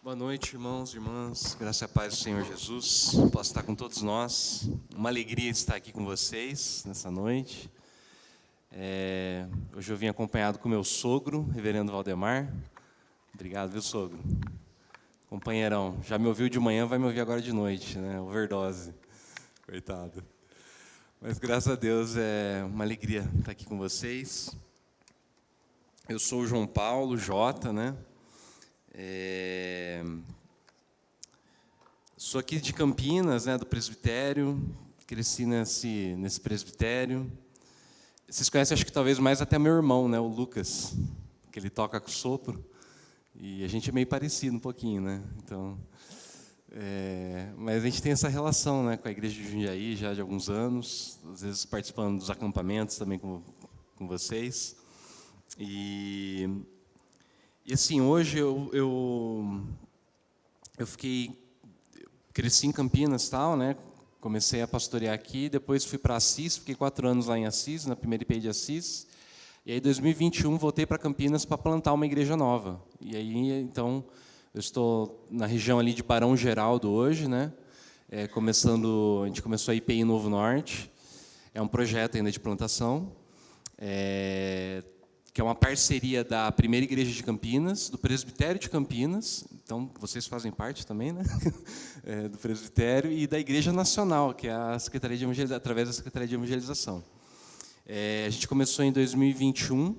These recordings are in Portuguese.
Boa noite, irmãos e irmãs. Graça e a paz do Senhor Jesus. Posso estar com todos nós. Uma alegria estar aqui com vocês nessa noite. Hoje eu vim acompanhado com meu sogro, reverendo Valdemar. Obrigado, viu, sogro? Companheirão, já me ouviu de manhã, vai me ouvir agora de noite, né? Overdose. Coitado. Mas graças a Deus é uma alegria estar aqui com vocês. Eu sou o João Paulo, Jota, né? Sou aqui de Campinas, né, do presbitério, cresci nesse presbitério. Vocês conhecem, acho que talvez mais até meu irmão, né, o Lucas, que ele toca com sopro, e a gente é meio parecido um pouquinho, né? Então, mas a gente tem essa relação, né, com a igreja de Jundiaí já de alguns anos, às vezes participando dos acampamentos também com vocês. E assim, hoje eu cresci em Campinas, tal, né? Comecei a pastorear aqui, depois fui para Assis, fiquei 4 anos lá em Assis, na primeira IPI de Assis. E aí, em 2021, voltei para Campinas para plantar uma igreja nova. E aí, então, eu estou na região ali de Barão Geraldo hoje, né? A gente começou a IPI Novo Norte. É um projeto ainda de plantação. Que é uma parceria da Primeira Igreja de Campinas, do Presbitério de Campinas, então vocês fazem parte também, né? Do Presbitério, e da Igreja Nacional, que é a Secretaria de Evangelização, através da Secretaria de Evangelização. A gente começou em 2021,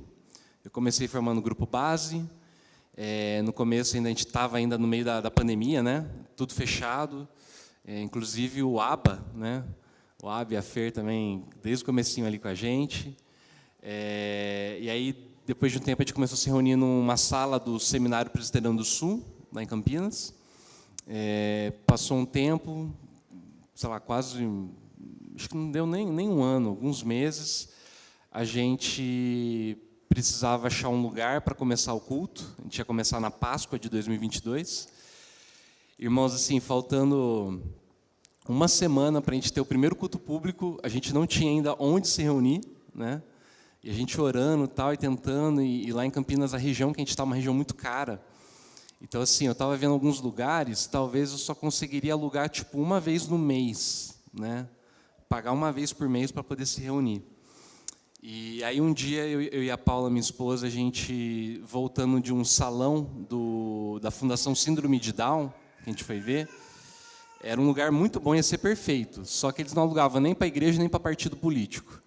eu comecei formando o grupo base, no começo ainda a gente estava ainda no meio da pandemia, né? Tudo fechado, inclusive o ABA, né? O ABA e a Fer também, desde o comecinho ali com a gente. E aí, depois de um tempo, a gente começou a se reunir numa sala do Seminário Presbiteriano do Sul, lá em Campinas. Passou um tempo, sei lá, quase, acho que não deu nem um ano, alguns meses, a gente precisava achar um lugar para começar o culto. A gente ia começar na Páscoa de 2022. Irmãos, assim, faltando uma semana para a gente ter o primeiro culto público, a gente não tinha ainda onde se reunir, né? E a gente orando tal, e tentando, e lá em Campinas, a região que a gente está, uma região muito cara. Então, assim, eu estava vendo alguns lugares, talvez eu só conseguiria alugar, tipo, uma vez no mês, né? Pagar uma vez por mês para poder se reunir. E aí, um dia, eu e a Paula, minha esposa, a gente, voltando de um salão da Fundação Síndrome de Down, que a gente foi ver, era um lugar muito bom, ia ser perfeito, só que eles não alugavam nem para a igreja, nem para partido político.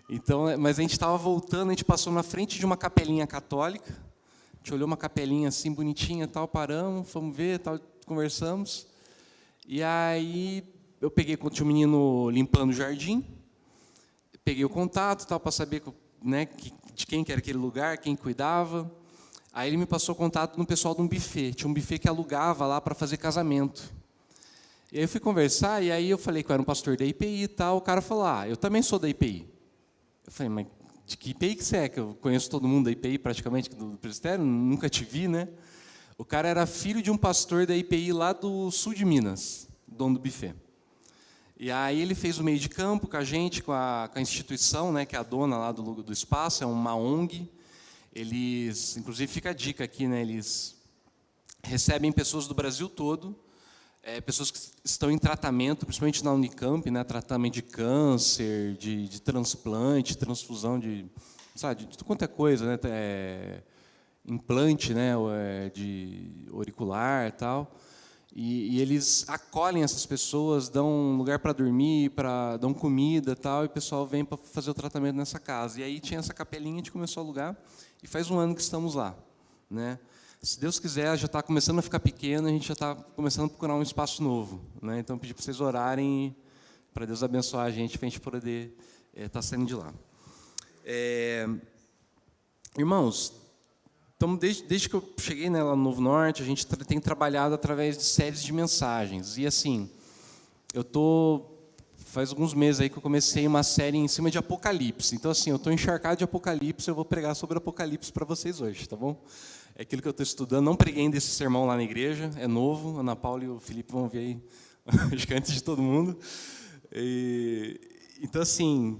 Então, mas a gente estava voltando, a gente passou na frente de uma capelinha católica, a gente olhou uma capelinha assim, bonitinha, tal, paramos, fomos ver, tal, conversamos. E aí, eu tinha um menino limpando o jardim, peguei o contato, tal, para saber, né, de quem que era aquele lugar, quem cuidava. Aí ele me passou o contato no pessoal de um buffet, tinha um buffet que alugava lá para fazer casamento. E aí eu fui conversar, e aí eu falei que eu era um pastor da IPI e tal, o cara falou, eu também sou da IPI. Eu falei, mas de que IPI que você é? Que eu conheço todo mundo da IPI, praticamente, do presbitério, nunca te vi, né? O cara era filho de um pastor da IPI lá do sul de Minas, dono do buffet. E aí ele fez o meio de campo com a gente, com a instituição, né, que é a dona lá do espaço, é uma ONG. Eles, inclusive fica a dica aqui, né, eles recebem pessoas do Brasil todo, pessoas que estão em tratamento, principalmente na Unicamp, né, tratamento de câncer, de transplante, transfusão sabe, de tudo quanto é coisa, né, implante, né, de auricular e tal. E eles acolhem essas pessoas, dão um lugar para dormir, dão comida e tal, e o pessoal vem para fazer o tratamento nessa casa. E aí tinha essa capelinha, a gente começou a alugar, e faz um ano que estamos lá, né? Se Deus quiser, já está começando a ficar pequeno, a gente já está começando a procurar um espaço novo, né? Então, eu pedi para vocês orarem para Deus abençoar a gente, para a gente poder estar saindo de lá. Irmãos, então, desde que eu cheguei, né, lá no Novo Norte, a gente tem trabalhado através de séries de mensagens. E, assim, faz alguns meses aí que eu comecei uma série em cima de Apocalipse. Então, assim, eu estou encharcado de Apocalipse, eu vou pregar sobre Apocalipse para vocês hoje, tá bom? É aquilo que eu estou estudando, não preguei ainda esse sermão lá na igreja, é novo, a Ana Paula e o Felipe vão ver aí, acho que antes de todo mundo. Então, assim,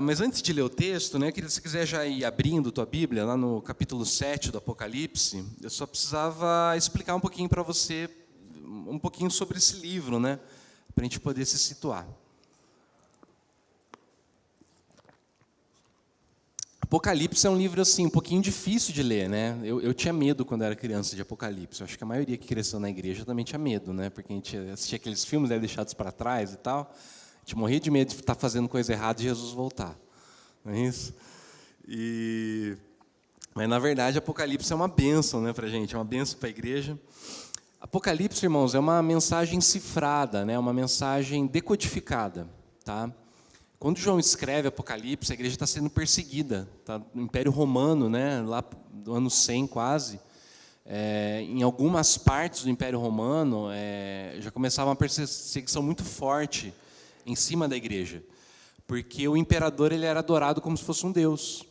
Mas antes de ler o texto, né, eu queria, se você quiser já ir abrindo tua Bíblia, lá no capítulo 7 do Apocalipse, eu só precisava explicar um pouquinho para você, um pouquinho sobre esse livro, né, para a gente poder se situar. Apocalipse é um livro assim, um pouquinho difícil de ler, né? Eu tinha medo quando era criança de Apocalipse. Eu acho que a maioria que cresceu na igreja também tinha medo, né? Porque a gente assistia aqueles filmes, né, deixados para trás e tal. A gente morria de medo de estar fazendo coisa errada e Jesus voltar. Não é isso? Mas, na verdade, Apocalipse é uma bênção, né, para a gente, é uma bênção para a igreja. Apocalipse, irmãos, é uma mensagem cifrada, né? Uma mensagem decodificada, tá? Quando João escreve Apocalipse, a igreja está sendo perseguida, tá? No Império Romano, né? Lá do ano 100 quase, em algumas partes do Império Romano, já começava uma perseguição muito forte em cima da igreja, porque o imperador ele era adorado como se fosse um deus.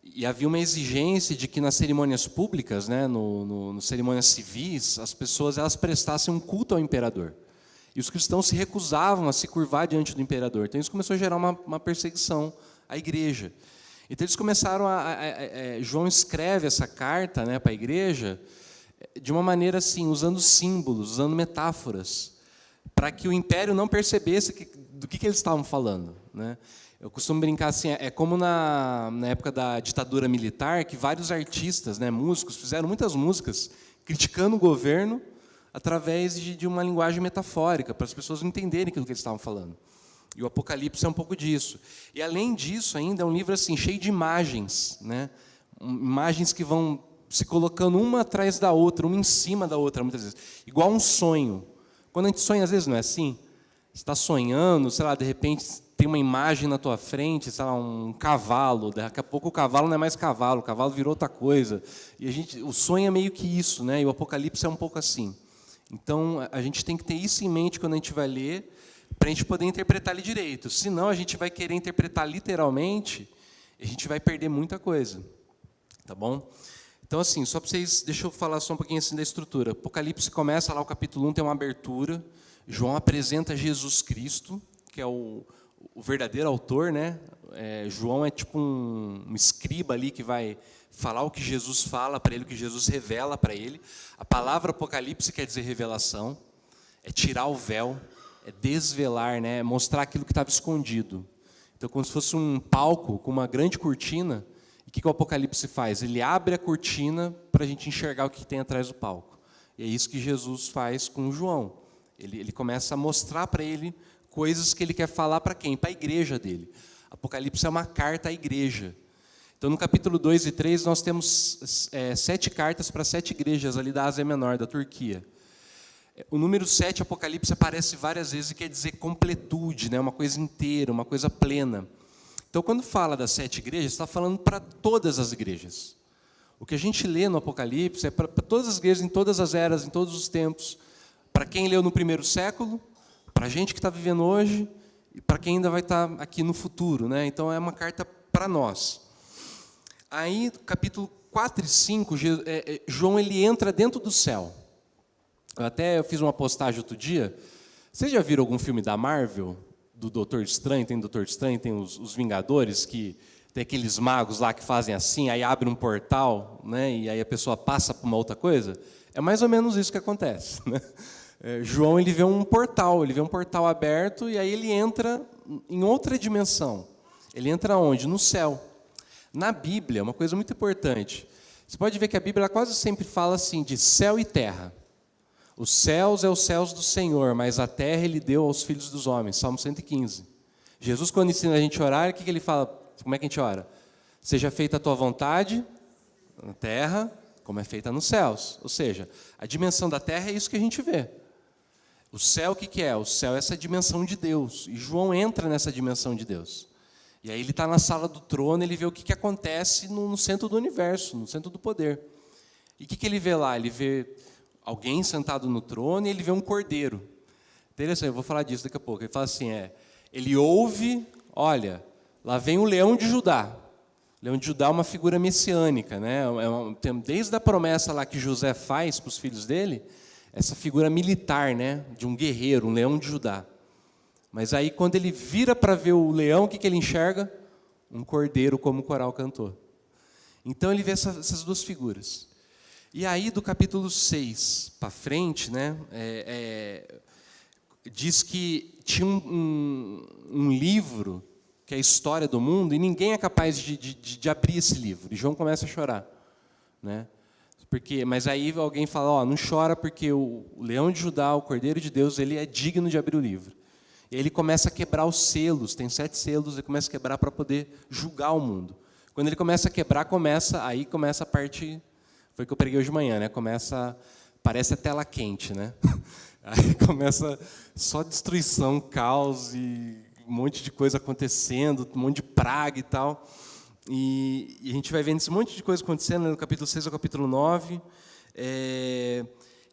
E havia uma exigência de que nas cerimônias públicas, né, no cerimônias civis, as pessoas elas prestassem um culto ao imperador. E os cristãos se recusavam a se curvar diante do imperador. Então isso começou a gerar uma perseguição à igreja. Então eles começaram João escreve essa carta, né, para a igreja de uma maneira assim, usando símbolos, usando metáforas, para que o império não percebesse do que eles estavam falando, né? Eu costumo brincar assim, é como na época da ditadura militar, que vários artistas, né, músicos, fizeram muitas músicas criticando o governo através de uma linguagem metafórica, para as pessoas entenderem aquilo que eles estavam falando. E o Apocalipse é um pouco disso. E, além disso, ainda é um livro assim, cheio de imagens, né? Imagens que vão se colocando uma atrás da outra, uma em cima da outra, muitas vezes. Igual um sonho. Quando a gente sonha, às vezes, não é assim? Você está sonhando, sei lá, de repente tem uma imagem na tua frente, sei lá, um cavalo, daqui a pouco o cavalo não é mais cavalo, o cavalo virou outra coisa. E o sonho é meio que isso, né? E o Apocalipse é um pouco assim. Então, a gente tem que ter isso em mente quando a gente vai ler, para a gente poder interpretar ele direito. Senão, a gente vai querer interpretar literalmente, e a gente vai perder muita coisa. Tá bom? Então, assim, só para vocês, deixa eu falar só um pouquinho assim da estrutura. Apocalipse começa lá, o capítulo 1 tem uma abertura. João apresenta Jesus Cristo, que é o verdadeiro autor, né? João é tipo um escriba ali que vai falar o que Jesus fala para ele, o que Jesus revela para ele. A palavra Apocalipse quer dizer revelação, é tirar o véu, é desvelar, né? É mostrar aquilo que estava escondido. Então, como se fosse um palco com uma grande cortina. E o que o Apocalipse faz? Ele abre a cortina para a gente enxergar o que tem atrás do palco. E é isso que Jesus faz com João. Ele começa a mostrar para ele coisas que ele quer falar para quem? Para a igreja dele. Apocalipse é uma carta à igreja. Então, no capítulo 2 e 3, nós temos 7 cartas para 7 igrejas ali da Ásia Menor, da Turquia. O número 7, Apocalipse, aparece várias vezes e quer dizer completude, né? Uma coisa inteira, uma coisa plena. Então, quando fala das 7 igrejas, está falando para todas as igrejas. O que a gente lê no Apocalipse é para todas as igrejas, em todas as eras, em todos os tempos. Para quem leu no primeiro século, para a gente que está vivendo hoje, e para quem ainda vai estar aqui no futuro, né? Então, é uma carta para nós. Aí, capítulo 4 e 5, João ele entra dentro do céu. Eu fiz uma postagem outro dia. Vocês já viram algum filme da Marvel? Do Doutor Estranho? Tem Doutor Estranho, tem os Vingadores, que tem aqueles magos lá que fazem assim, aí abre um portal, né? E aí a pessoa passa para uma outra coisa. É mais ou menos isso que acontece, né? João ele vê um portal aberto, e aí ele entra em outra dimensão. Ele entra onde? No céu. Na Bíblia, uma coisa muito importante, você pode ver que a Bíblia quase sempre fala assim, de céu e terra. Os céus é os céus do Senhor, mas a terra Ele deu aos filhos dos homens. Salmo 115. Jesus, quando ensina a gente a orar, o que Ele fala? Como é que a gente ora? Seja feita a tua vontade na terra, como é feita nos céus. Ou seja, a dimensão da terra é isso que a gente vê. O céu, o que é? O céu é essa dimensão de Deus. E João entra nessa dimensão de Deus. E aí ele está na sala do trono, ele vê o que acontece no centro do universo, no centro do poder. E o que ele vê lá? Ele vê alguém sentado no trono e ele vê um cordeiro. Interessante, eu vou falar disso daqui a pouco. Ele fala assim, ele ouve, olha, lá vem o leão de Judá. O leão de Judá é uma figura messiânica, né? Desde a promessa lá que José faz para os filhos dele, essa figura militar, né? De um guerreiro, um leão de Judá. Mas aí, quando ele vira para ver o leão, o que ele enxerga? Um cordeiro, como o coral cantou. Então, ele vê essas duas figuras. E aí, do capítulo 6 para frente, né, diz que tinha um livro, que é a história do mundo, e ninguém é capaz de abrir esse livro. E João começa a chorar. Né? Mas aí alguém fala, não chora porque o leão de Judá, o Cordeiro de Deus, ele é digno de abrir o livro. E ele começa a quebrar os selos, tem 7 selos, ele começa a quebrar para poder julgar o mundo. Quando ele começa a quebrar, aí começa a parte, foi o que eu preguei hoje de manhã, né? Parece a tela quente, né? Aí começa só destruição, caos e um monte de coisa acontecendo, um monte de praga e tal. E a gente vai vendo esse monte de coisa acontecendo, né, no capítulo 6 ao capítulo 9,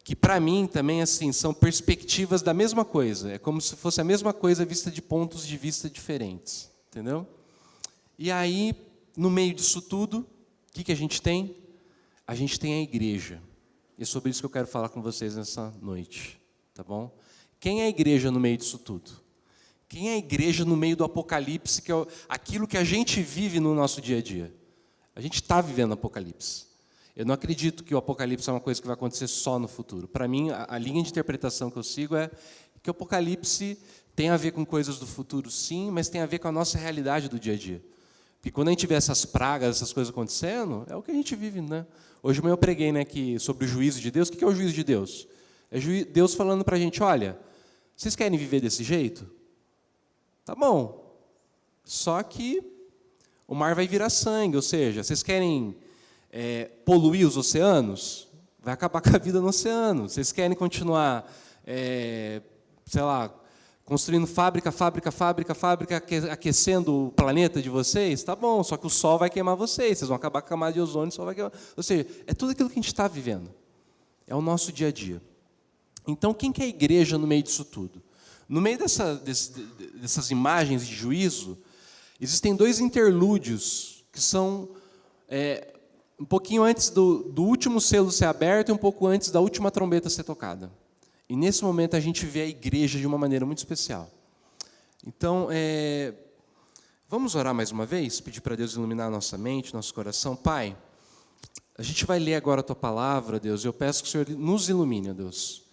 que, para mim, também assim, são perspectivas da mesma coisa. É como se fosse a mesma coisa vista de pontos de vista diferentes. Entendeu? E aí, no meio disso tudo, o que a gente tem? A gente tem a igreja. E é sobre isso que eu quero falar com vocês nessa noite. Tá bom? Quem é a igreja no meio disso tudo? Quem é a igreja no meio do Apocalipse, que é aquilo que a gente vive no nosso dia a dia? A gente está vivendo o Apocalipse. Eu não acredito que o Apocalipse é uma coisa que vai acontecer só no futuro. Para mim, a linha de interpretação que eu sigo é que o Apocalipse tem a ver com coisas do futuro, sim, mas tem a ver com a nossa realidade do dia a dia. Porque quando a gente vê essas pragas, essas coisas acontecendo, é o que a gente vive, né? Hoje eu preguei, né, sobre o juízo de Deus. O que é o juízo de Deus? É Deus falando para a gente, olha, vocês querem viver desse jeito? Tá bom. Só que o mar vai virar sangue, ou seja, vocês querem poluir os oceanos? Vai acabar com a vida no oceano. Vocês querem continuar, sei lá, construindo fábrica, aquecendo o planeta de vocês? Tá bom, só que o sol vai queimar vocês vão acabar com a camada de ozônio, o sol vai queimar. Ou seja, é tudo aquilo que a gente está vivendo. É o nosso dia a dia. Então, quem que é a igreja no meio disso tudo? No meio dessas imagens de juízo, existem 2 interlúdios que são um pouquinho antes do último selo ser aberto e um pouco antes da última trombeta ser tocada. E nesse momento a gente vê a igreja de uma maneira muito especial. Então, vamos orar mais uma vez? Pedir para Deus iluminar a nossa mente, nosso coração. Pai, a gente vai ler agora a Tua palavra, Deus, e eu peço que o Senhor nos ilumine, Deus.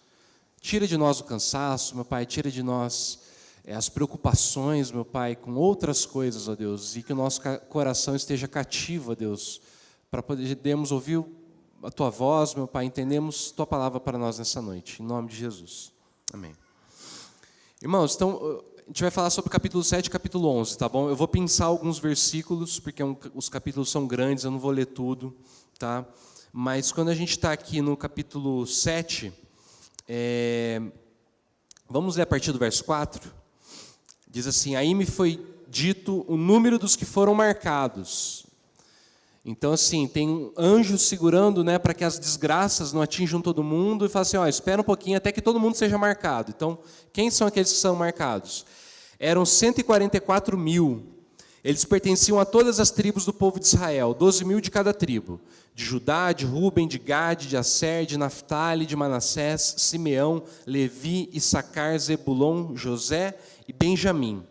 Tira de nós o cansaço, meu Pai, tira de nós as preocupações, meu Pai, com outras coisas, ó Deus, e que o nosso coração esteja cativo, ó Deus, para podermos ouvir a Tua voz, meu Pai, entendemos Tua palavra para nós nessa noite, em nome de Jesus. Amém. Irmãos, então, a gente vai falar sobre o capítulo 7 e capítulo 11, tá bom? Eu vou pensar alguns versículos, porque os capítulos são grandes, eu não vou ler tudo, tá? Mas quando a gente está aqui no capítulo 7... vamos ler a partir do verso 4. Diz assim: aí me foi dito o número dos que foram marcados. Então, assim, tem um anjo segurando, né, para que as desgraças não atinjam todo mundo, e fala assim, espera um pouquinho até que todo mundo seja marcado. Então, quem são aqueles que são marcados? Eram 144 mil. Eles pertenciam a todas as tribos do povo de Israel, 12 mil de cada tribo. De Judá, de Ruben, de Gade, de Asser, de Naftali, de Manassés, Simeão, Levi, Issacar, Zebulon, José e Benjamim.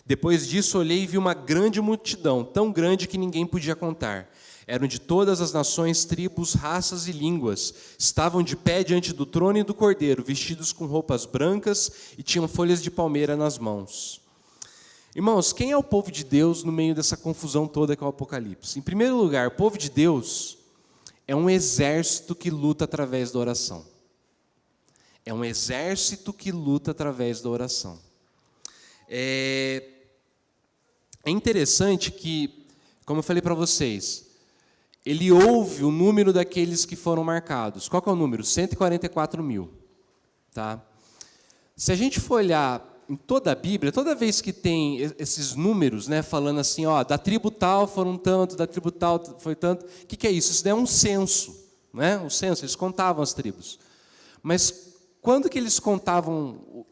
Depois disso olhei e vi uma grande multidão, tão grande que ninguém podia contar. Eram de todas as nações, tribos, raças e línguas. Estavam de pé diante do trono e do Cordeiro, vestidos com roupas brancas e tinham folhas de palmeira nas mãos. Irmãos, quem é o povo de Deus no meio dessa confusão toda que é o Apocalipse? Em primeiro lugar, o povo de Deus é um exército que luta através da oração. É um exército que luta através da oração. É interessante que, como eu falei para vocês, ele ouve o número daqueles que foram marcados. Qual que é o número? 144 mil. Tá? Se a gente for olhar em toda a Bíblia, toda vez que tem esses números, né, falando assim, da tribo tal foram tanto, da tribo tal foi tanto, o que é isso? Isso daí é um censo, né? Um censo, eles contavam as tribos. Mas quando que eles contavam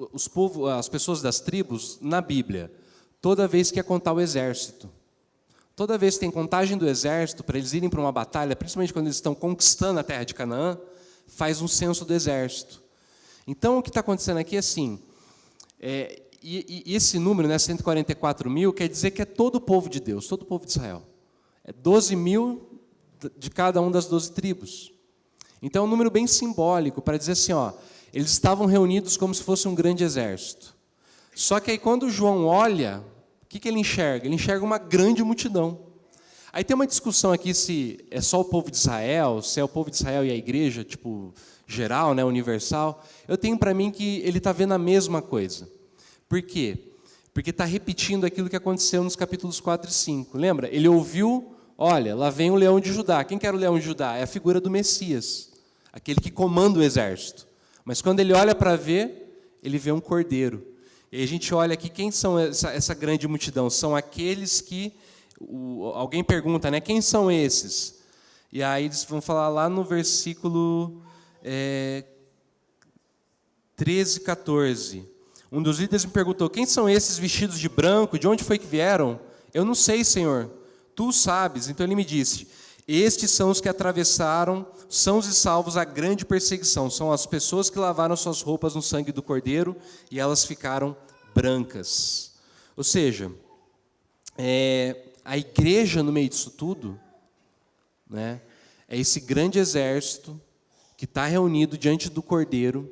as pessoas das tribos na Bíblia? Toda vez que ia contar o exército. Toda vez que tem contagem do exército, para eles irem para uma batalha, principalmente quando eles estão conquistando a terra de Canaã, faz um censo do exército. Então, o que está acontecendo aqui é assim, E esse número, né, 144 mil, quer dizer que é todo o povo de Deus, todo o povo de Israel. É 12 mil de cada uma das 12 tribos. Então é um número bem simbólico, para dizer assim, ó, eles estavam reunidos como se fosse um grande exército. Só que aí quando João olha, o que ele enxerga? Ele enxerga uma grande multidão. Aí tem uma discussão aqui se é só o povo de Israel, se é o povo de Israel e a igreja, tipo, geral, né, universal. Eu tenho para mim que ele está vendo a mesma coisa. Por quê? Porque está repetindo aquilo que aconteceu nos capítulos 4 e 5. Lembra? Ele ouviu, olha, lá vem o leão de Judá. Quem que era o leão de Judá? É a figura do Messias, aquele que comanda o exército. Mas quando ele olha para ver, ele vê um cordeiro. E aí a gente olha aqui, quem são essa grande multidão? São aqueles que... alguém pergunta, né? Quem são esses? E aí eles vão falar lá no versículo 13, 14. Um dos líderes me perguntou, quem são esses vestidos de branco? De onde foi que vieram? Eu não sei, Senhor. Tu sabes. Então ele me disse, estes são os que atravessaram, sãos e salvos, a grande perseguição. São as pessoas que lavaram suas roupas no sangue do Cordeiro e elas ficaram brancas. Ou seja, a igreja no meio disso tudo, né, é esse grande exército que está reunido diante do Cordeiro.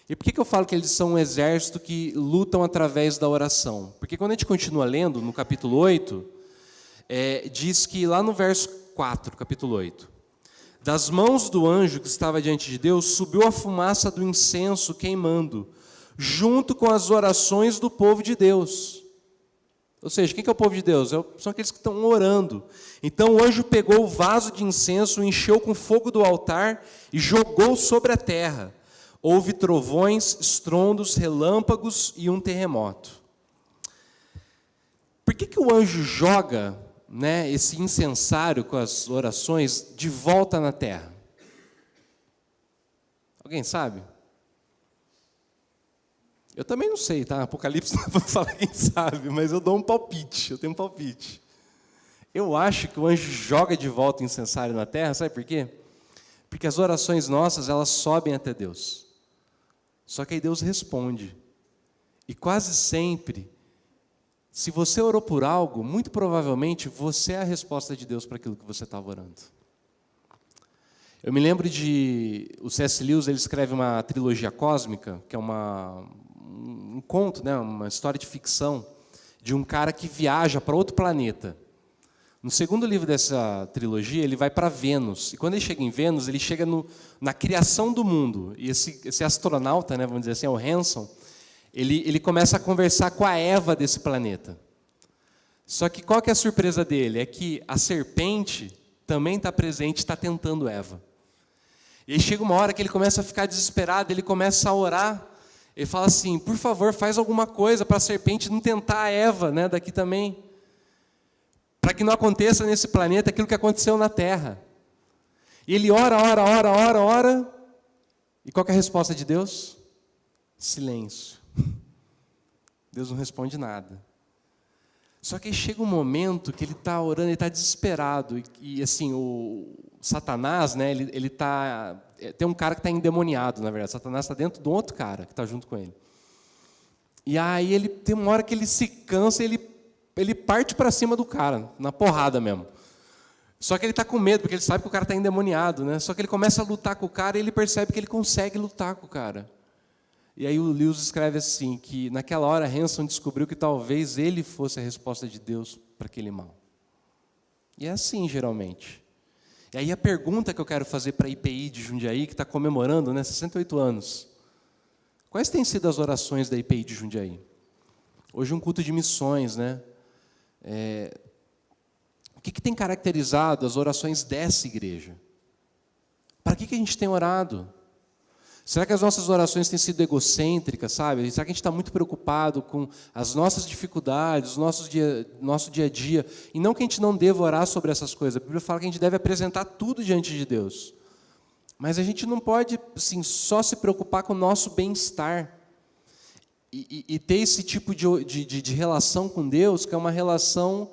E por que eu falo que eles são um exército que lutam através da oração? Porque quando a gente continua lendo, no capítulo 8, diz que lá no verso 4, capítulo 8, das mãos do anjo que estava diante de Deus, subiu a fumaça do incenso queimando, junto com as orações do povo de Deus. Ou seja, quem que é o povo de Deus? São aqueles que estão orando. Então o anjo pegou o vaso de incenso, encheu com fogo do altar e jogou sobre a terra. Houve trovões, estrondos, relâmpagos e um terremoto. Por que o anjo joga, né, esse incensário com as orações de volta na terra? Alguém sabe? Eu também não sei, tá? Apocalipse não vou falar quem sabe, mas eu dou um palpite, eu tenho um palpite. Eu acho que o anjo joga de volta o incensário na terra, sabe por quê? Porque as orações nossas, elas sobem até Deus. Só que aí Deus responde. E quase sempre, se você orou por algo, muito provavelmente você é a resposta de Deus para aquilo que você estava orando. Eu me lembro o C.S. Lewis, ele escreve uma trilogia cósmica, que é um conto, né, uma história de ficção, de um cara que viaja para outro planeta. No segundo livro dessa trilogia, ele vai para Vênus. E quando ele chega em Vênus, ele chega na criação do mundo. E esse astronauta, né, vamos dizer assim, é o Hanson, ele começa a conversar com a Eva desse planeta. Só que qual que é a surpresa dele? É que a serpente também está presente, está tentando Eva. E aí chega uma hora que ele começa a ficar desesperado, ele começa a orar. Ele fala assim, por favor, faz alguma coisa para a serpente não tentar a Eva, né, daqui também. Para que não aconteça nesse planeta aquilo que aconteceu na Terra. E ele ora. E qual que é a resposta de Deus? Silêncio. Deus não responde nada. Só que aí chega um momento que ele está orando, ele está desesperado. E assim, o Satanás, né, tem um cara que está endemoniado, na verdade. Satanás está dentro de um outro cara que está junto com ele. E aí ele tem uma hora que ele se cansa, ele parte para cima do cara, na porrada mesmo. Só que ele está com medo, porque ele sabe que o cara está endemoniado, né? Só que ele começa a lutar com o cara e ele percebe que ele consegue lutar com o cara. E aí o Lewis escreve assim, que naquela hora Hanson descobriu que talvez ele fosse a resposta de Deus para aquele mal. E é assim, geralmente. E aí a pergunta que eu quero fazer para a IPI de Jundiaí, que está comemorando, né, 68 anos. Quais têm sido as orações da IPI de Jundiaí? Hoje um culto de missões, né? O que tem caracterizado as orações dessa igreja? Para que a gente tem orado? Será que as nossas orações têm sido egocêntricas, sabe? Será que a gente está muito preocupado com as nossas dificuldades, o nosso dia a dia? E não que a gente não deva orar sobre essas coisas. A Bíblia fala que a gente deve apresentar tudo diante de Deus. Mas a gente não pode assim, só se preocupar com o nosso bem-estar. E ter esse tipo de relação com Deus, que é uma relação,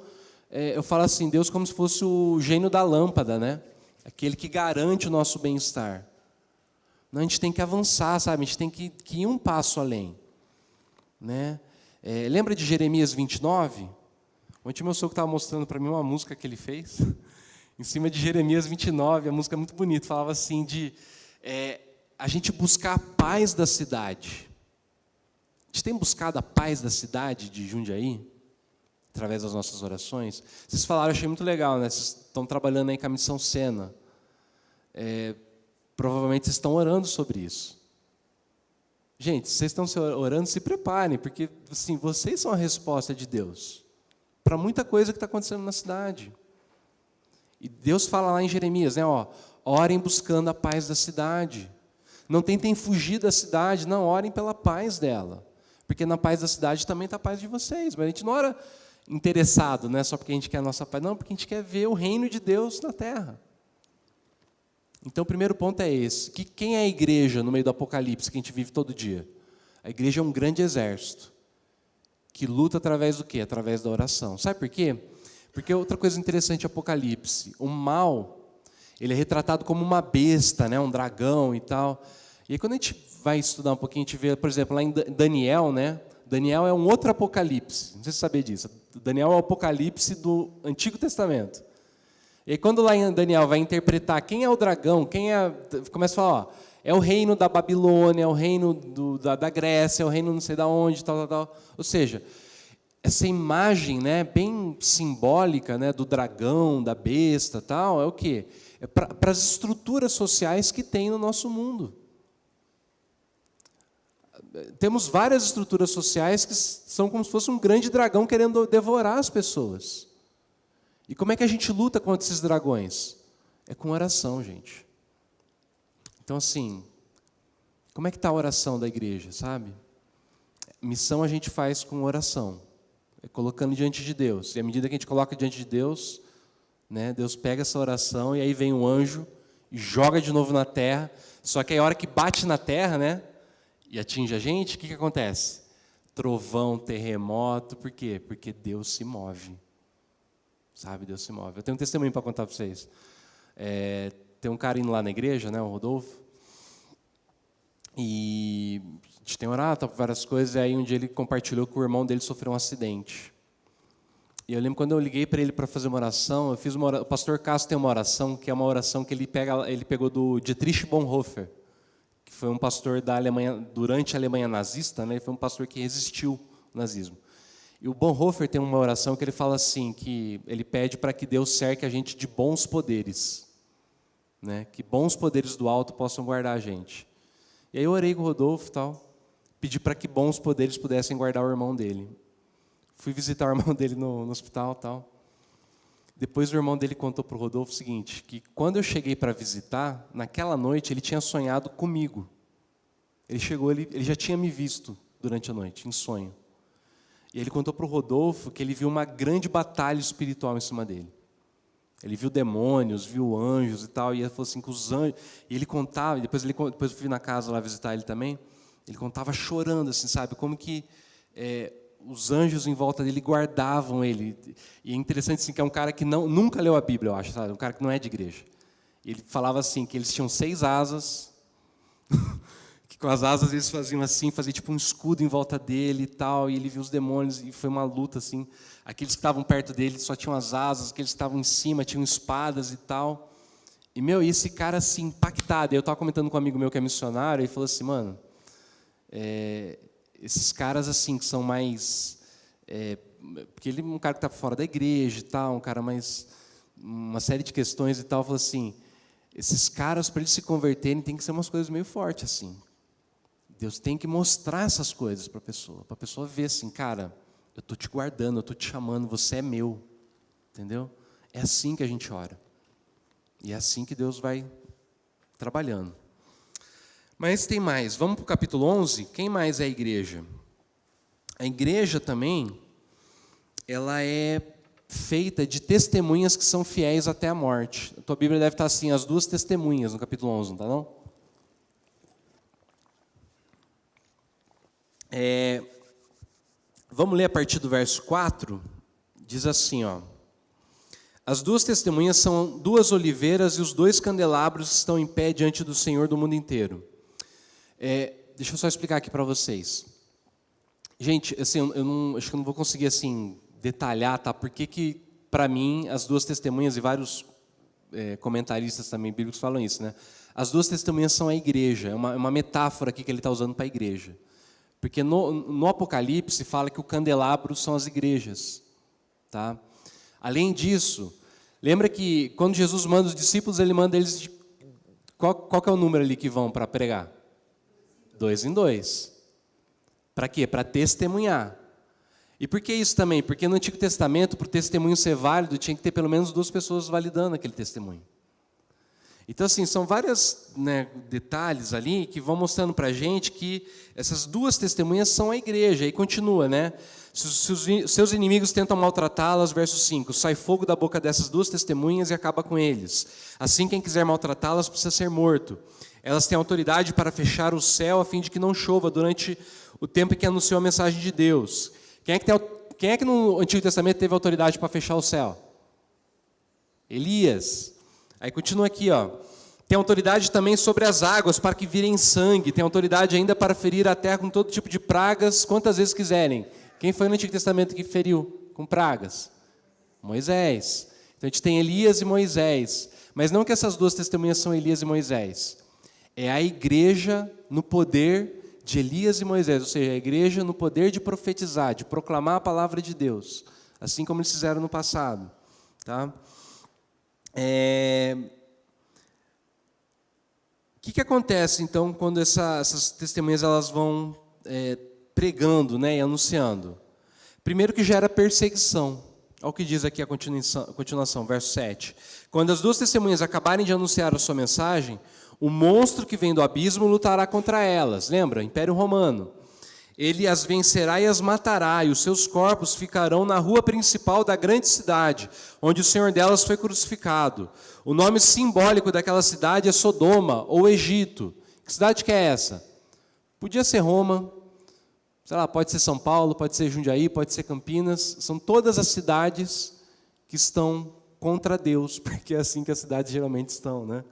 eu falo assim, Deus como se fosse o gênio da lâmpada, né? Aquele que garante o nosso bem-estar. Não, a gente tem que avançar, sabe? A gente tem que ir um passo além, né? Lembra de Jeremias 29? Ontem meu sogro estava mostrando para mim uma música que ele fez, em cima de Jeremias 29, a música é muito bonita, falava assim de a gente buscar a paz da cidade. A gente tem buscado a paz da cidade de Jundiaí, através das nossas orações. Vocês falaram, eu achei muito legal, né? Vocês estão trabalhando aí com a Missão Sena. Provavelmente vocês estão orando sobre isso. Gente, se vocês estão orando, se preparem, porque assim, vocês são a resposta de Deus para muita coisa que está acontecendo na cidade. E Deus fala lá em Jeremias, né? Orem buscando a paz da cidade. Não tentem fugir da cidade, não, orem pela paz dela. Porque na paz da cidade também está a paz de vocês. Mas a gente não ora interessado, né? Só porque a gente quer a nossa paz. Não, porque a gente quer ver o reino de Deus na terra. Então o primeiro ponto é esse. Quem é a igreja no meio do Apocalipse que a gente vive todo dia? A igreja é um grande exército. Que luta através do quê? Através da oração. Sabe por quê? Porque outra coisa interessante, Apocalipse, o mal, ele é retratado como uma besta, né? Um dragão e tal. E aí quando a gente vai estudar um pouquinho, a gente vê, por exemplo, lá em Daniel, né? Daniel é um outro Apocalipse, não sei se você sabia disso. Daniel é o Apocalipse do Antigo Testamento. E aí quando lá em Daniel vai interpretar quem é o dragão, começa a falar, é o reino da Babilônia, é o reino da Grécia, é o reino não sei de onde, tal. Ou seja, essa imagem, né, bem simbólica, né, do dragão, da besta, tal, é o quê? É para as estruturas sociais que tem no nosso mundo. Temos várias estruturas sociais que são como se fosse um grande dragão querendo devorar as pessoas. E como é que a gente luta contra esses dragões? É com oração, gente. Então, assim, como é que está a oração da igreja, sabe? Missão a gente faz com oração. É colocando diante de Deus. E à medida que a gente coloca diante de Deus, né, Deus pega essa oração e aí vem um anjo e joga de novo na terra. Só que aí a hora que bate na terra, né, e atinge a gente, o que acontece? Trovão, terremoto, por quê? Porque Deus se move. Sabe, Deus se move. Eu tenho um testemunho para contar para vocês. Tem um cara indo lá na igreja, né, o Rodolfo, e a gente tem orado por várias coisas, e aí um dia ele compartilhou que o irmão dele sofreu um acidente. E eu lembro quando eu liguei para ele para fazer uma oração, o pastor Castro tem uma oração, que é uma oração que ele pegou do Dietrich Bonhoeffer, que foi um pastor da Alemanha, durante a Alemanha nazista, né, ele foi um pastor que resistiu ao nazismo. E o Bonhoeffer tem uma oração que ele fala assim, que ele pede para que Deus cerque a gente de bons poderes, né, que bons poderes do alto possam guardar a gente. E aí eu orei com o Rodolfo e tal, pedi para que bons poderes pudessem guardar o irmão dele. Fui visitar o irmão dele no hospital e tal. Depois o irmão dele contou para o Rodolfo o seguinte, que quando eu cheguei para visitar, naquela noite ele tinha sonhado comigo. Ele chegou, ele já tinha me visto durante a noite, em sonho. E ele contou para o Rodolfo que ele viu uma grande batalha espiritual em cima dele. Ele viu demônios, viu anjos e tal, e ele falou assim que os anjos... E ele contava, depois eu fui na casa lá visitar ele também, ele contava chorando, assim, sabe, como que os anjos em volta dele guardavam ele. E é interessante assim, que é um cara que nunca leu a Bíblia, eu acho, sabe, um cara que não é de igreja. E ele falava assim, que eles tinham 6 asas, que com as asas eles faziam assim, faziam tipo um escudo em volta dele e tal, e ele viu os demônios, e foi uma luta assim. Aqueles que estavam perto dele só tinham as asas, aqueles que estavam em cima tinham espadas e tal. E, e esse cara assim, impactado. Eu estava comentando com um amigo meu que é missionário, e ele falou assim, mano, esses caras assim, que são mais... porque ele é um cara que está fora da igreja e tal, um cara mais... uma série de questões e tal, falou assim, esses caras, para eles se converterem, tem que ser umas coisas meio fortes, assim. Deus tem que mostrar essas coisas para a pessoa ver assim, cara, eu estou te guardando, eu estou te chamando, você é meu, entendeu? É assim que a gente ora. E é assim que Deus vai trabalhando. Mas tem mais, vamos para o capítulo 11, quem mais é a igreja? A igreja também, ela é feita de testemunhas que são fiéis até a morte. A tua Bíblia deve estar assim, as 2 testemunhas no capítulo 11, não está não? Vamos ler a partir do verso 4, diz assim, ó. As 2 testemunhas são 2 oliveiras e os 2 candelabros estão em pé diante do Senhor do mundo inteiro. Deixa eu só explicar aqui para vocês. Gente, assim, eu não, acho que eu não vou conseguir assim detalhar, tá? Porque para mim, as duas testemunhas, e vários comentaristas também bíblicos falam isso, né? As duas testemunhas são a igreja, é uma metáfora aqui que ele está usando para a igreja. Porque no Apocalipse fala que o candelabro são as igrejas. Tá? Além disso, lembra que quando Jesus manda os discípulos, ele manda eles... Qual que é o número ali que vão para pregar? 2 em 2. Para quê? Para testemunhar. E por que isso também? Porque no Antigo Testamento, para o testemunho ser válido, tinha que ter pelo menos 2 pessoas validando aquele testemunho. Então, assim, são vários, né, detalhes ali que vão mostrando para a gente que essas 2 testemunhas são a igreja. E continua, né? Se os seus inimigos tentam maltratá-las, verso 5, sai fogo da boca dessas 2 testemunhas e acaba com eles. Assim, quem quiser maltratá-las precisa ser morto. Elas têm autoridade para fechar o céu a fim de que não chova durante o tempo em que anunciou a mensagem de Deus. Quem é que no Antigo Testamento teve autoridade para fechar o céu? Elias. Aí continua aqui, ó. Tem autoridade também sobre as águas para que virem sangue. Tem autoridade ainda para ferir a terra com todo tipo de pragas, quantas vezes quiserem. Quem foi no Antigo Testamento que feriu com pragas? Moisés. Então a gente tem Elias e Moisés. Mas não que essas 2 testemunhas são Elias e Moisés. É a igreja no poder de Elias e Moisés. Ou seja, a igreja no poder de profetizar, de proclamar a palavra de Deus. Assim como eles fizeram no passado. Tá? O que acontece, então, quando essas testemunhas elas vão pregando, né, e anunciando? Primeiro que gera perseguição. Olha o que diz aqui a continuação, verso 7. Quando as 2 testemunhas acabarem de anunciar a sua mensagem, o monstro que vem do abismo lutará contra elas. Lembra? Império Romano. Ele as vencerá e as matará, e os seus corpos ficarão na rua principal da grande cidade, onde o Senhor delas foi crucificado. O nome simbólico daquela cidade é Sodoma, ou Egito. Que cidade que é essa? Podia ser Roma, sei lá, pode ser São Paulo, pode ser Jundiaí, pode ser Campinas. São todas as cidades que estão contra Deus, porque é assim que as cidades geralmente estão, né?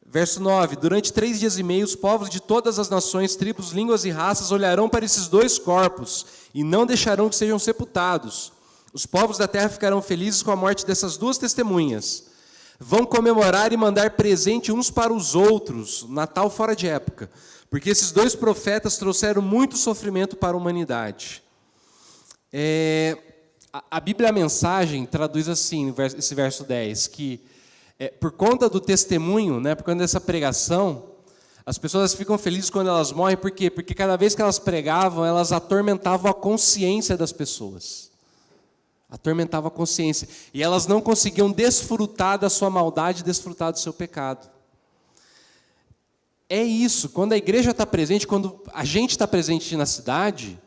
Verso 9, durante 3 dias e meio, os povos de todas as nações, tribos, línguas e raças olharão para esses 2 corpos e não deixarão que sejam sepultados. Os povos da terra ficarão felizes com a morte dessas 2 testemunhas. Vão comemorar e mandar presente uns para os outros, Natal fora de época, porque esses 2 profetas trouxeram muito sofrimento para a humanidade. A Bíblia, a Mensagem, traduz assim, esse verso 10, que por conta do testemunho, né, por conta dessa pregação, as pessoas ficam felizes quando elas morrem. Por quê? Porque cada vez que elas pregavam, elas atormentavam a consciência das pessoas. Atormentavam a consciência. E elas não conseguiam desfrutar da sua maldade, desfrutar do seu pecado. É isso, quando a igreja está presente, quando a gente está presente na cidade,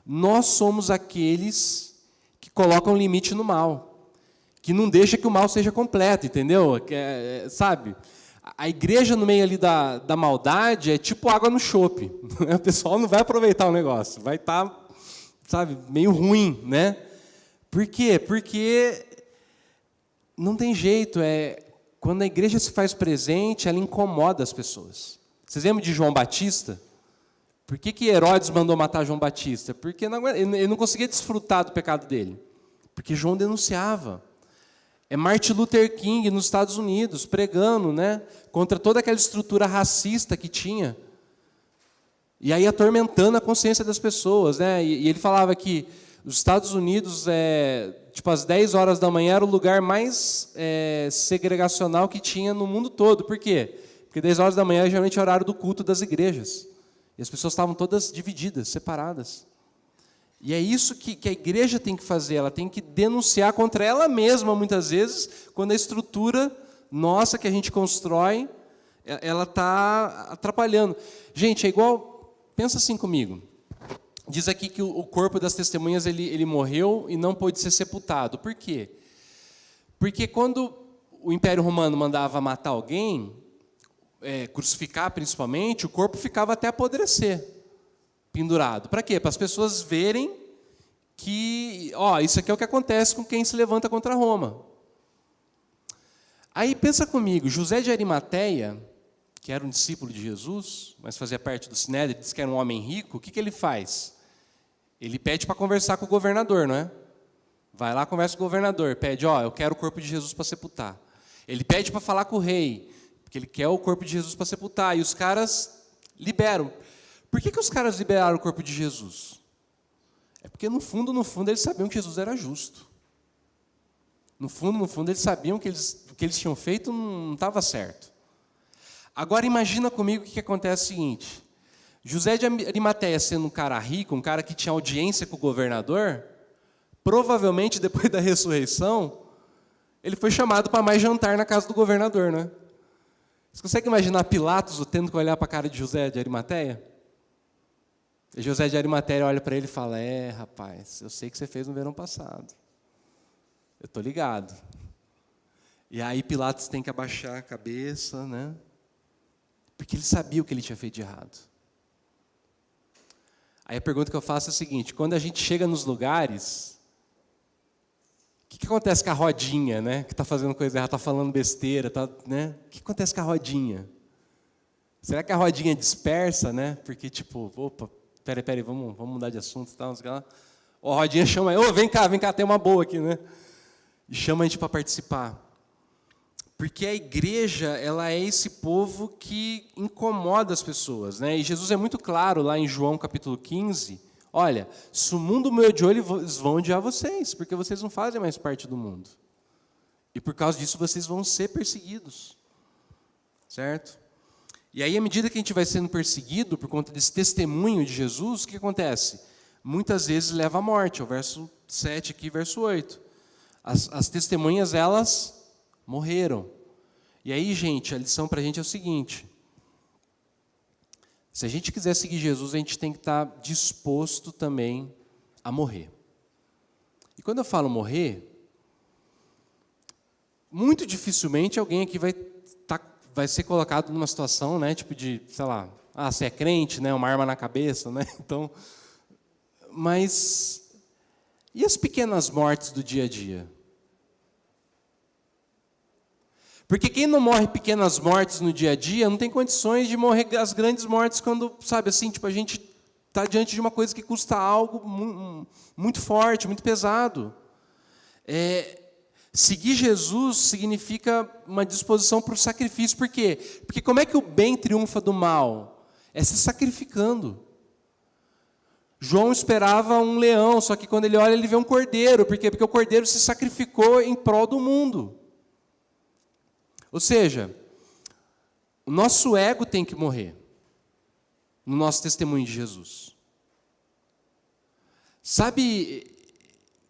nós somos aqueles que colocam limite no mal. Que não deixa que o mal seja completo, entendeu? Sabe? A igreja no meio ali da maldade é tipo água no chope. O pessoal não vai aproveitar o negócio, vai estar, sabe, meio ruim, né? Por quê? Porque não tem jeito, quando a igreja se faz presente, ela incomoda as pessoas. Vocês lembram de João Batista? Por que Herodes mandou matar João Batista? Porque ele não conseguia desfrutar do pecado dele. Porque João denunciava. Martin Luther King nos Estados Unidos, pregando, né, contra toda aquela estrutura racista que tinha. E aí atormentando a consciência das pessoas, né? E ele falava que os Estados Unidos, tipo, às 10 horas da manhã era o lugar mais segregacional que tinha no mundo todo. Por quê? Porque 10 horas da manhã é geralmente o horário do culto das igrejas. E as pessoas estavam todas divididas, separadas. E é isso que a igreja tem que fazer, ela tem que denunciar contra ela mesma, muitas vezes, quando a estrutura nossa que a gente constrói, ela está atrapalhando. Gente, é igual, pensa assim comigo, diz aqui que o corpo das testemunhas ele morreu e não pôde ser sepultado. Por quê? Porque quando o Império Romano mandava matar alguém, crucificar principalmente, o corpo ficava até apodrecer. Pendurado. Para quê? Para as pessoas verem que, isso aqui é o que acontece com quem se levanta contra Roma. Aí pensa comigo, José de Arimateia, que era um discípulo de Jesus, mas fazia parte do Sinédrio, disse que era um homem rico, o que ele faz? Ele pede para conversar com o governador, não é? Vai lá, conversa com o governador, pede, eu quero o corpo de Jesus para sepultar. Ele pede para falar com o rei, porque ele quer o corpo de Jesus para sepultar, e os caras liberam. Por que os caras liberaram o corpo de Jesus? É porque, no fundo, eles sabiam que Jesus era justo. No fundo, eles sabiam que o que eles tinham feito não estava certo. Agora, imagina comigo o que acontece é o seguinte. José de Arimateia, sendo um cara rico, um cara que tinha audiência com o governador, provavelmente, depois da ressurreição, ele foi chamado para mais jantar na casa do governador, né? Você consegue imaginar Pilatos tendo que olhar para a cara de José de Arimateia? E José de Arimateia olha para ele e fala, rapaz, eu sei o que você fez no verão passado. Eu estou ligado. E aí Pilatos tem que abaixar a cabeça, né? Porque ele sabia o que ele tinha feito de errado. Aí a pergunta que eu faço é a seguinte, quando a gente chega nos lugares, o que acontece com a rodinha, né? Que está fazendo coisa errada, está falando besteira, né? O que acontece com a rodinha? Será que a rodinha dispersa, né? Porque opa, peraí, vamos mudar de assunto e tal, a rodinha chama, vem cá, tem uma boa aqui, né? E chama a gente para participar. Porque a igreja, ela é esse povo que incomoda as pessoas, né? E Jesus é muito claro lá em João capítulo 15, olha, se o mundo me odiou, eles vão odiar vocês, porque vocês não fazem mais parte do mundo. E por causa disso vocês vão ser perseguidos. Certo? E aí, à medida que a gente vai sendo perseguido por conta desse testemunho de Jesus, o que acontece? Muitas vezes leva à morte, é o verso 7 aqui, verso 8. As testemunhas, elas morreram. E aí, gente, a lição para a gente é o seguinte, se a gente quiser seguir Jesus, a gente tem que estar disposto também a morrer. E quando eu falo morrer, muito dificilmente alguém aqui vai ser colocado numa situação, né, tipo de, sei lá, você é crente, né, uma arma na cabeça, né? Então, mas e as pequenas mortes do dia a dia? Porque quem não morre pequenas mortes no dia a dia, não tem condições de morrer as grandes mortes quando, sabe, assim, a gente está diante de uma coisa que custa algo muito forte, muito pesado. Seguir Jesus significa uma disposição para o sacrifício. Por quê? Porque como é que o bem triunfa do mal? É se sacrificando. João esperava um leão, só que quando ele olha, ele vê um cordeiro. Por quê? Porque o cordeiro se sacrificou em prol do mundo. Ou seja, o nosso ego tem que morrer no nosso testemunho de Jesus. Sabe,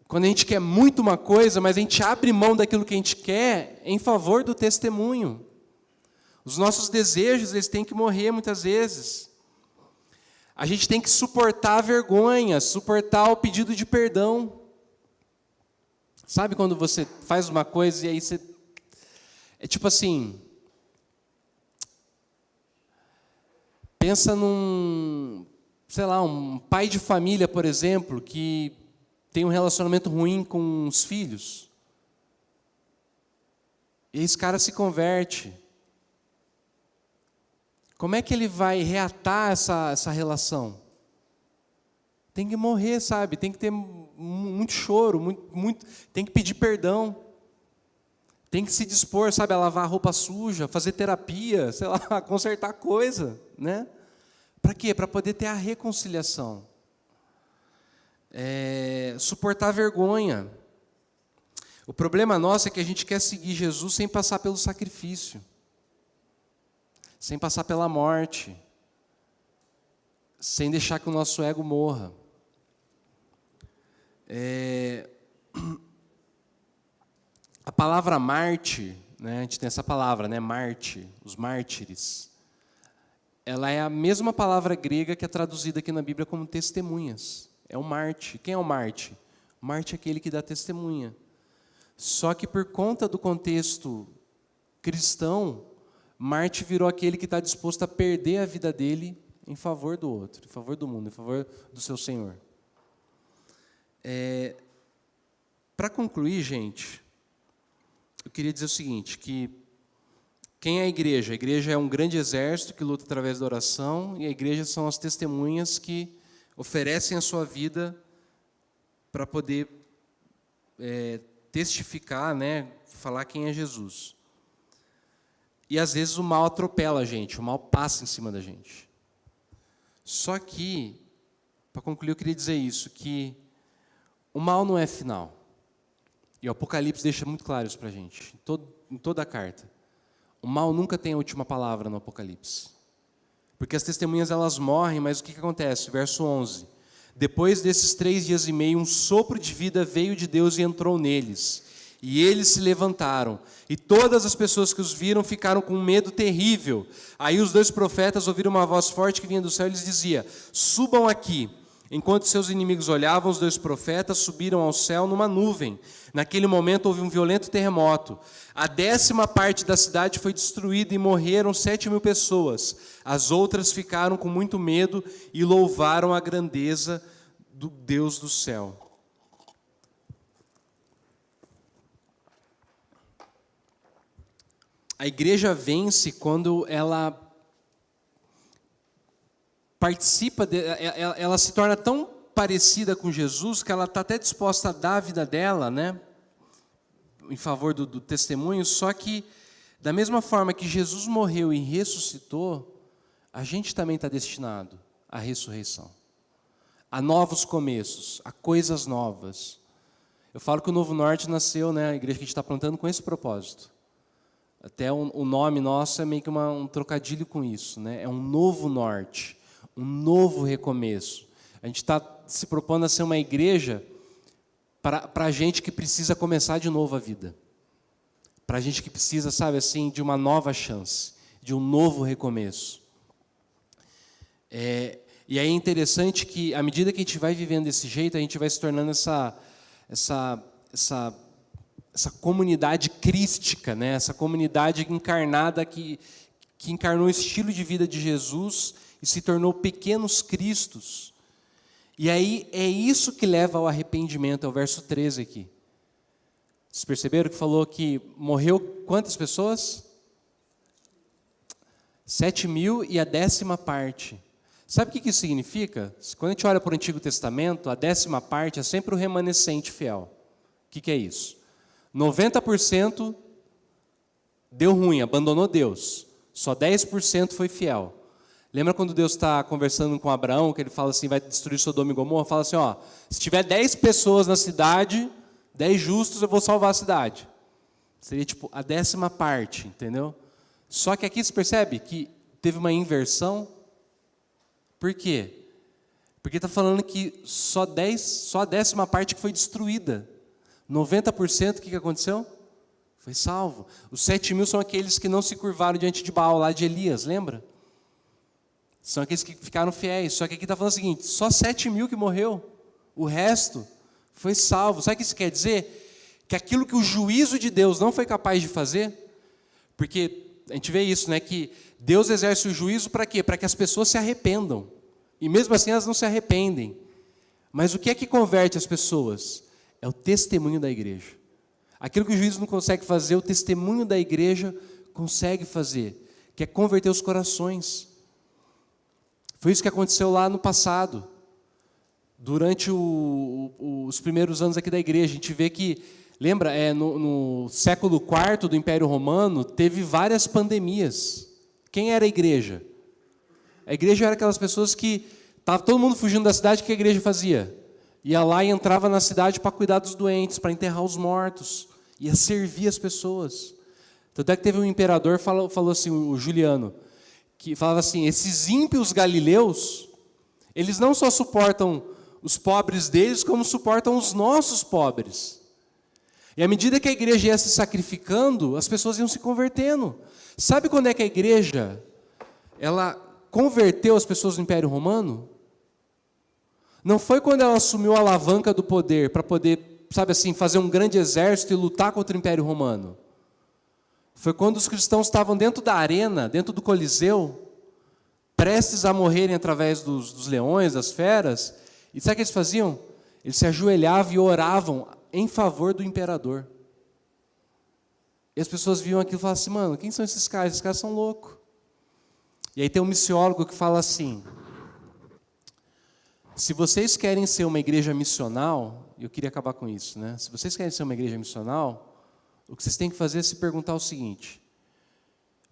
quando a gente quer muito uma coisa, mas a gente abre mão daquilo que a gente quer em favor do testemunho. Os nossos desejos, eles têm que morrer muitas vezes. A gente tem que suportar a vergonha, suportar o pedido de perdão. Sabe quando você faz uma coisa e aí você... É tipo assim, pensa sei lá, um pai de família, por exemplo, que tem um relacionamento ruim com os filhos. E esse cara se converte. Como é que ele vai reatar essa relação? Tem que morrer, sabe? Tem que ter muito choro, tem que pedir perdão. Tem que se dispor, sabe, a lavar roupa suja, fazer terapia, sei lá, consertar coisa, né? Para quê? Para poder ter a reconciliação. Suportar a vergonha. O problema nosso é que a gente quer seguir Jesus sem passar pelo sacrifício, sem passar pela morte, sem deixar que o nosso ego morra. A palavra Marte, né, a gente tem essa palavra, né, Marte, os mártires, ela é a mesma palavra grega que é traduzida aqui na Bíblia como testemunhas. É o Marte. Quem é o Marte? O Marte é aquele que dá testemunha. Só que por conta do contexto cristão, Marte virou aquele que está disposto a perder a vida dele em favor do outro, em favor do mundo, em favor do seu Senhor. Para concluir, gente, eu queria dizer o seguinte, que Quem é a igreja? A igreja é um grande exército que luta através da oração, e a igreja são as testemunhas que oferecem a sua vida para poder testificar, né, falar quem é Jesus. E às vezes o mal atropela a gente, o mal passa em cima da gente. Só que, para concluir, eu queria dizer isso, que o mal não é final. E o Apocalipse deixa muito claro isso para a gente, em toda a carta. O mal nunca tem a última palavra no Apocalipse. Porque as testemunhas, elas morrem, mas o que acontece? Verso 11. Depois desses 3 dias e meio, um sopro de vida veio de Deus e entrou neles. E eles se levantaram. E todas as pessoas que os viram ficaram com um medo terrível. Aí os 2 profetas ouviram uma voz forte que vinha do céu e lhes dizia: subam aqui. Enquanto seus inimigos olhavam, os 2 profetas subiram ao céu numa nuvem. Naquele momento houve um violento terremoto. A 10ª parte da cidade foi destruída e morreram 7.000 pessoas. As outras ficaram com muito medo e louvaram a grandeza do Deus do céu. A igreja vence quando ela participa, ela se torna tão parecida com Jesus que ela está até disposta a dar a vida dela, né, em favor do testemunho. Só que, da mesma forma que Jesus morreu e ressuscitou, a gente também está destinado à ressurreição, a novos começos, a coisas novas. Eu falo que o Novo Norte nasceu, né, a igreja que a gente está plantando, com esse propósito. Até o nome nosso é meio que um trocadilho com isso, né? É um novo norte, um novo recomeço. A gente está se propondo a ser uma igreja para a gente que precisa começar de novo a vida. Para a gente que precisa, sabe assim, de uma nova chance, de um novo recomeço. E aí é interessante que, à medida que a gente vai vivendo desse jeito, a gente vai se tornando essa comunidade crística, né? Essa comunidade encarnada que encarnou o estilo de vida de Jesus e se tornou pequenos cristos. E aí é isso que leva ao arrependimento, é o verso 13 aqui. Vocês perceberam que falou que morreu quantas pessoas? 7.000 e a 10ª parte. Sabe o que isso significa? Quando a gente olha para o Antigo Testamento, a 10ª parte é sempre o remanescente fiel. O que é isso? 90% deu ruim, abandonou Deus. Só 10% foi fiel. Lembra quando Deus está conversando com Abraão, que ele fala assim, vai destruir Sodoma e Gomorra? Fala assim, ó, se tiver 10 pessoas na cidade, 10 justos, eu vou salvar a cidade. Seria tipo a 10ª parte, entendeu? Só que aqui você percebe que teve uma inversão. Por quê? Porque está falando que só a 10ª parte que foi destruída. 90%, o que aconteceu? Foi salvo. Os 7.000 são aqueles que não se curvaram diante de Baal, lá de Elias, lembra? São aqueles que ficaram fiéis. Só que aqui está falando o seguinte, só 7.000 que morreu. O resto foi salvo. Sabe o que isso quer dizer? Que aquilo que o juízo de Deus não foi capaz de fazer, porque a gente vê isso, né? Que Deus exerce o juízo para quê? Para que as pessoas se arrependam. E mesmo assim elas não se arrependem. Mas o que é que converte as pessoas? É o testemunho da igreja. Aquilo que o juízo não consegue fazer, o testemunho da igreja consegue fazer, que é converter os corações. Foi isso que aconteceu lá no passado. Durante os primeiros anos aqui da igreja, a gente vê que, lembra, no século IV do Império Romano, teve várias pandemias. Quem era a igreja? A igreja era aquelas pessoas que estava todo mundo fugindo da cidade, o que a igreja fazia? Ia lá e entrava na cidade para cuidar dos doentes, para enterrar os mortos, ia servir as pessoas. Tanto é que teve um imperador, falou assim, o Juliano, que falava assim, esses ímpios galileus, eles não só suportam os pobres deles, como suportam os nossos pobres. E à medida que a igreja ia se sacrificando, as pessoas iam se convertendo. Sabe quando é que a igreja, ela converteu as pessoas do Império Romano? Não foi quando ela assumiu a alavanca do poder para poder, sabe assim, fazer um grande exército e lutar contra o Império Romano. Foi quando os cristãos estavam dentro da arena, dentro do Coliseu, prestes a morrerem através dos leões, das feras. E sabe o que eles faziam? Eles se ajoelhavam e oravam em favor do imperador. E as pessoas viam aquilo e falavam assim, mano, quem são esses caras? Esses caras são loucos. E aí tem um missiólogo que fala assim, se vocês querem ser uma igreja missional, e eu queria acabar com isso, né? Se vocês querem ser uma igreja missional, o que vocês têm que fazer é se perguntar o seguinte,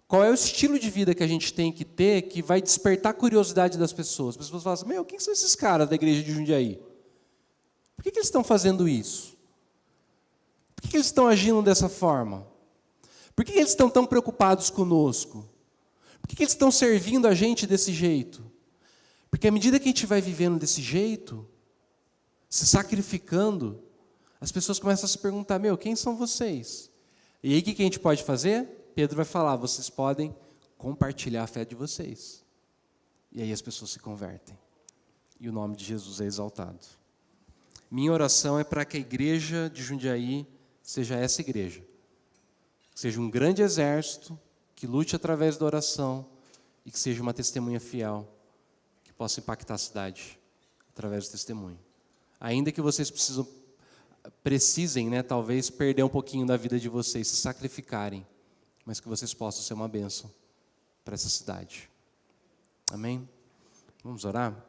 qual é o estilo de vida que a gente tem que ter que vai despertar a curiosidade das pessoas? As pessoas falam assim, meu, quem são esses caras da igreja de Jundiaí? Por que eles estão fazendo isso? Por que eles estão agindo dessa forma? Por que eles estão tão preocupados conosco? Por que eles estão servindo a gente desse jeito? Porque à medida que a gente vai vivendo desse jeito, se sacrificando, as pessoas começam a se perguntar, meu, quem são vocês? E aí o que a gente pode fazer? Pedro vai falar, vocês podem compartilhar a fé de vocês. E aí as pessoas se convertem. E o nome de Jesus é exaltado. Minha oração é para que a igreja de Jundiaí seja essa igreja. Que seja um grande exército, que lute através da oração e que seja uma testemunha fiel, que possa impactar a cidade através do testemunho. Ainda que vocês precisem, né, talvez, perder um pouquinho da vida de vocês, se sacrificarem, mas que vocês possam ser uma bênção para essa cidade. Amém? Vamos orar?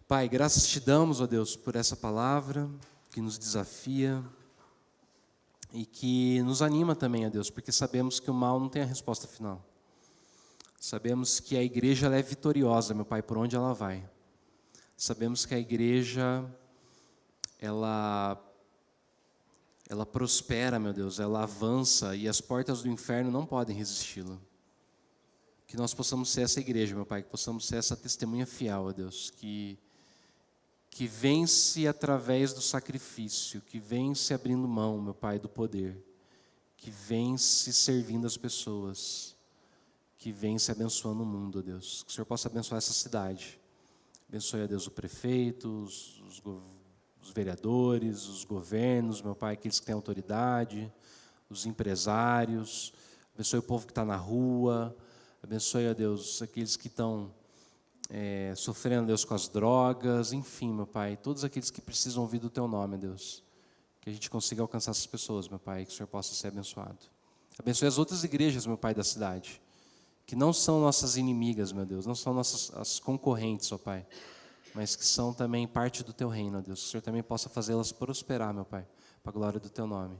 Pai, graças te damos, ó Deus, por essa palavra que nos desafia e que nos anima também, ó Deus, porque sabemos que o mal não tem a resposta final. Sabemos que a igreja ela é vitoriosa, meu Pai, por onde ela vai. Sabemos que a igreja, ela prospera, meu Deus, ela avança e as portas do inferno não podem resisti-la. Que nós possamos ser essa igreja, meu Pai, que possamos ser essa testemunha fiel, ó Deus, que vence através do sacrifício, que vence abrindo mão, meu Pai, do poder, que vence servindo as pessoas, que vence abençoando o mundo, ó Deus. Que o Senhor possa abençoar essa cidade. Abençoe, ó Deus, o prefeito, os vereadores, os governos, meu Pai, aqueles que têm autoridade, os empresários. Abençoe o povo que está na rua. Abençoe, ó Deus, aqueles que estão sofrendo, Deus, com as drogas, enfim, meu Pai, todos aqueles que precisam ouvir do Teu nome, Deus, que a gente consiga alcançar essas pessoas, meu Pai, que o Senhor possa ser abençoado. Abençoe as outras igrejas, meu Pai, da cidade, que não são nossas inimigas, meu Deus, não são as concorrentes, ó Pai, mas que são também parte do Teu reino, ó Deus, que o Senhor também possa fazê-las prosperar, meu Pai, para a glória do Teu nome,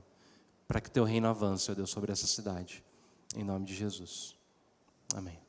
para que o Teu reino avance, ó Deus, sobre essa cidade, em nome de Jesus. Amém.